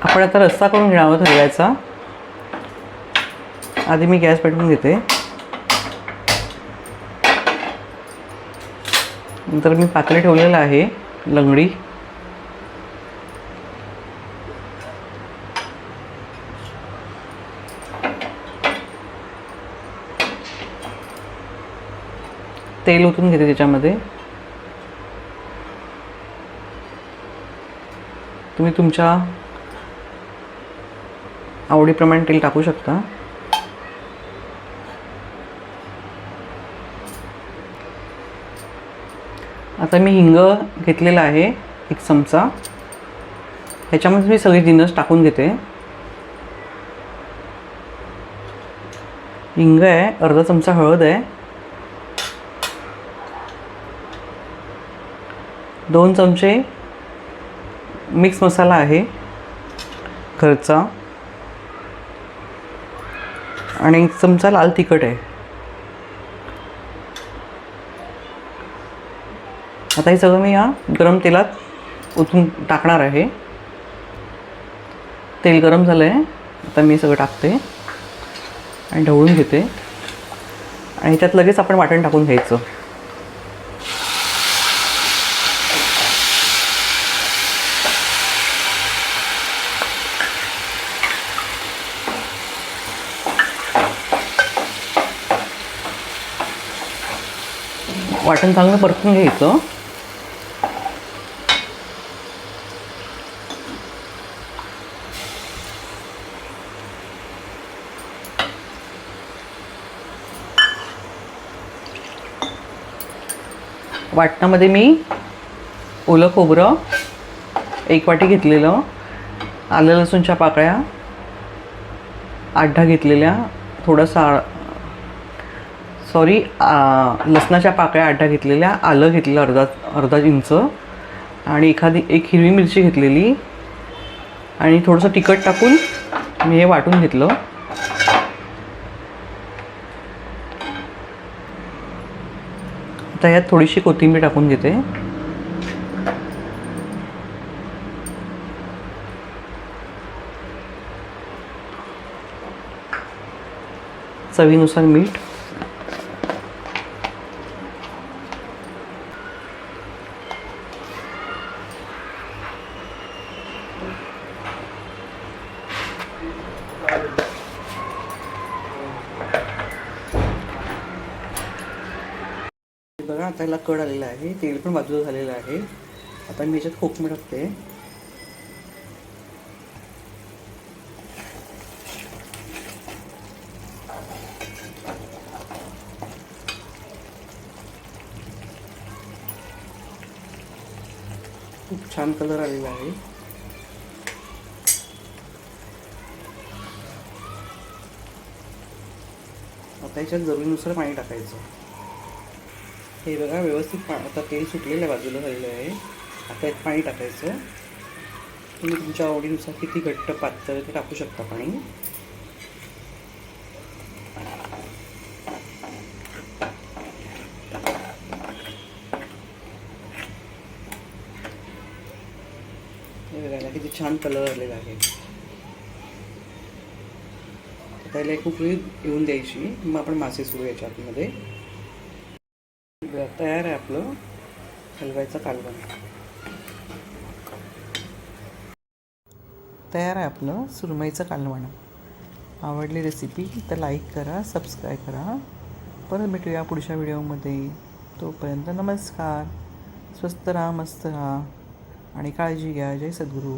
आपण आता रस्सा करून घेणार आहोत हलव्याचा. आधी मी गॅस पेटवून घेते. नंतर मी पातेलं ठेवलेलं आहे, लंगडी. तेल ओतून घेते त्याच्यामध्ये. तुम्ही तुमच्या आवडीप्रमाणे तेल टाकू शकता. आता मी हिंग घेतलेला आहे 1 चमचा. ह्याच्यामध्ये मी सगळे जिन्नस टाकून घेते. हिंग आहे, अर्धा चमचा हळद आहे, 2 चमचे मिक्स मसाला आहे घरचा, आणि 1 चमचा लाल तिखट आहे. आता हे सगळं मी या गरम तेलात ओतून टाकणार आहे. तेल गरम झालं आहे. आता मी सगळं टाकते आणि ढवळून घेते, आणि त्यात लगेच आपण वाटण टाकून घ्यायचं. वाटण चांगलं परतून घ्यायचं. वाटणामध्ये मी ओलं खोबरं 1 वाटी घेतलेलं, आलं लसूणच्या पाकळ्या 8-10 घेतलेल्या, लसणाच्या पाकळ्या 8-10 घेतलेल्या, आलं घेतलेलं अर्धा इंच, आणि एक हिरवी मिरची घेतलेली, आणि थोडंसं तिखट टाकून मी हे वाटून घेतलं. आता यात थोडीशी कोथिंबीर टाकून घेते. चवीनुसार मीठ. बघा, आता याला कड आलेला आहे, तेल पण बाजूला झालेलं आहे. आता मी याच्यात कोकम टाकते. खूप छान कलर आलेला आहे. आता याच्यात जरुरीनुसार पाणी टाकायचं. हे बघा, व्यवस्थित आता तेल सुटलेलं आहे, बाजूला झालेलं आहे. आता यात पाणी टाकायचं. तुम्ही तुमच्या आवडीनुसार किती घट्ट पातळ ते टाकू शकता पाणी. हे बघायला किती छान कलर आलेला आहे. आता याला खूप वेळ येऊन द्यायची, मग आपण मासे सोडू याच्या आतमध्ये. तयार आहे आपलं हलव्याचं कालवण. तयार आहे आपलं सुरमईचं कालवण. आवडली रेसिपी तर लाईक करा, सबस्क्राईब करा. परत भेटूया पुढच्या व्हिडिओमध्ये. तोपर्यंत नमस्कार. स्वस्त राहा, मस्त राहा, आणि काळजी घ्या. जय सद्गुरू.